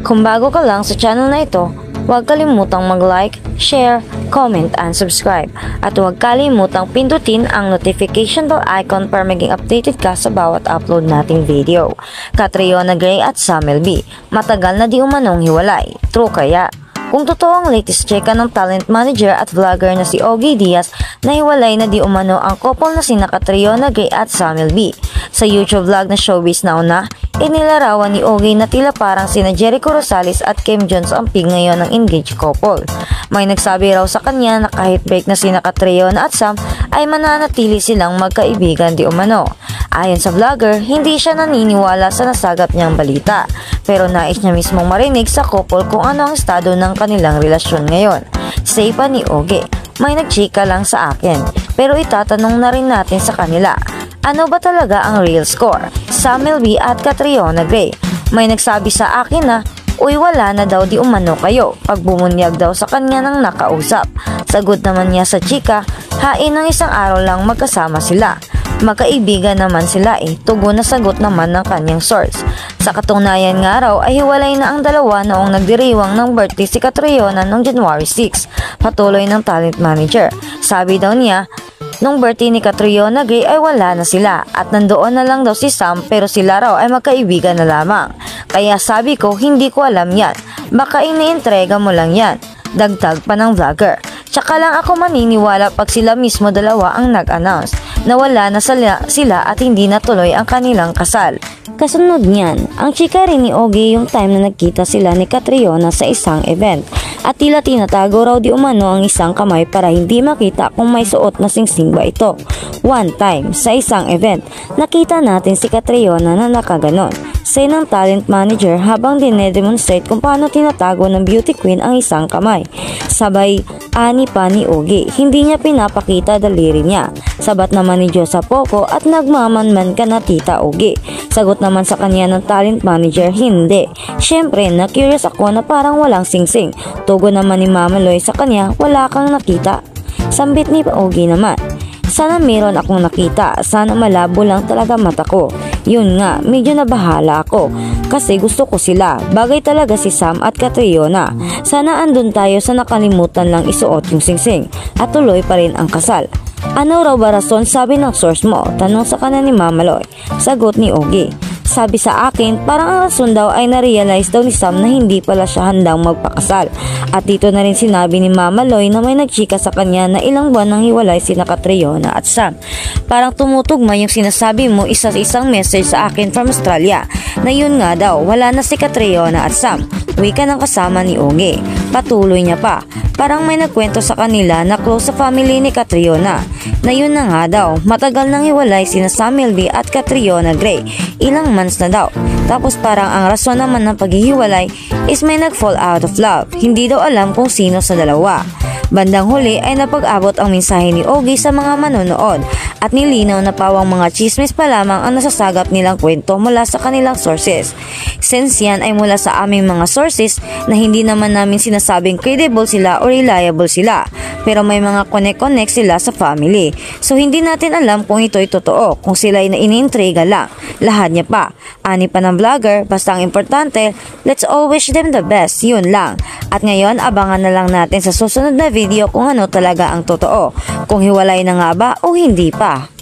Kung bago ka lang sa channel na ito, huwag kalimutang mag-like, share, comment, and subscribe. At huwag kalimutang pindutin ang notification bell icon para maging updated ka sa bawat upload nating video. Catriona Gray at Samuel B. Matagal na di umanong hiwalay. True kaya? Kung totoo ang latest cheka ng talent manager at vlogger na si Ogie Diaz na hiwalay na di umano ang couple na sina Catriona Gray at Samuel B. Sa YouTube vlog na Showbiz na una, inilarawan ni Ogie na tila parang sina Jericho Rosales at Kim Jones ang pig ngayon ng engaged couple. May nagsabi raw sa kanya na kahit break na sina Catriona at Sam ay mananatili silang magkaibigan di umano. Ayon sa vlogger, hindi siya naniniwala sa nasagap niyang balita, pero nais niya mismong marinig sa couple kung ano ang estado ng kanilang relasyon ngayon. Say pa ni Ogie, may nagchika lang sa akin, pero itatanong na rin natin sa kanila. Ano ba talaga ang real score? Samuel B at Catriona Gray. May nagsabi sa akin na, uy wala na daw di umano kayo pag bumunyag daw sa kanya ng nakausap. Sagot naman niya sa chika, hain ng isang araw lang magkasama sila. Magkaibigan naman sila tugon na sagot naman ng kanyang source. Sa katunayan nga raw ay hiwalay na ang dalawa noong nagdiriwang ng birthday si Catriona noong January 6, patuloy ng talent manager. Sabi daw niya, nung birthday ni Catriona Gray ay wala na sila at nandoon na lang daw si Sam pero sila raw ay magkaibigan na lamang. Kaya sabi ko hindi ko alam yan, baka iniintrega mo lang yan. Dagdag pa ng vlogger. Tsaka lang ako maniniwala pag sila mismo dalawa ang nag-announce na wala na sila at hindi natuloy ang kanilang kasal. Kasunod niyan, ang chika rin ni Ogie yung time na nagkita sila ni Catriona sa isang event at tila tinatago raw di umano ang isang kamay para hindi makita kung may suot na singsing ba ito. One time, sa isang event, nakita natin si Catriona na nakaganon. Say ng talent manager habang dinedemonstrate kung paano tinatago ng beauty queen ang isang kamay. Sabay, ani pa ni Ogie, hindi niya pinapakita daliri niya. Sabat naman ni Diyosa Poco at nagmamanman ka na tita Ogie. Sagot naman sa kanya ng talent manager, hindi. Syempre, na-curious ako na parang walang singsing. Tugon naman ni Mama Loy sa kanya, wala kang nakita. Sambit ni Ogie naman, sana meron akong nakita, sana malabo lang talaga mata ko. Yun nga, medyo nabahala ako kasi gusto ko sila. Bagay talaga si Sam at Catriona. Sana andun tayo sa nakalimutan lang isuot yung singsing at tuloy pa rin ang kasal. Ano raw ba rason, sabi ng source mo? Tanong sa kanan ni Mama Loy. Sagot ni Ogie, sabi sa akin, parang ang rason daw ay na-realize daw ni Sam na hindi pala siya handang magpakasal. At dito na rin sinabi ni Mama Loy na may nagchika sa kanya na ilang buwan nang hiwalay sina Catriona at Sam. Parang tumutugma yung sinasabi mo isang message sa akin from Australia na yun nga daw, wala na si Catriona at Sam. Wika ng kasama ni Ogie. Patuloy niya pa, parang may nagkwento sa kanila na close sa family ni Catriona na yun na nga daw, matagal nang hiwalay sina Samuel B at Catriona Gray, ilang months na daw. Tapos parang ang rason naman ng paghihiwalay is may nag-fall out of love, hindi daw alam kung sino sa dalawa. Bandang huli ay napag-abot ang mensahe ni Ogie sa mga manonood at nilinaw na pawang mga chismis pa lamang ang nasasagap nilang kwento mula sa kanilang sources. Since yan ay mula sa aming mga sources na hindi naman namin sinasabing credible sila o reliable sila, pero may mga connect sila sa family. So hindi natin alam kung ito'y totoo, kung sila ay iniintriga lang. Lahat niya pa. Ani pa ng vlogger, basta ang importante, let's all wish them the best, yun lang. At ngayon, abangan na lang natin sa susunod na video kung ano talaga ang totoo, kung hiwalay na nga ba o hindi pa.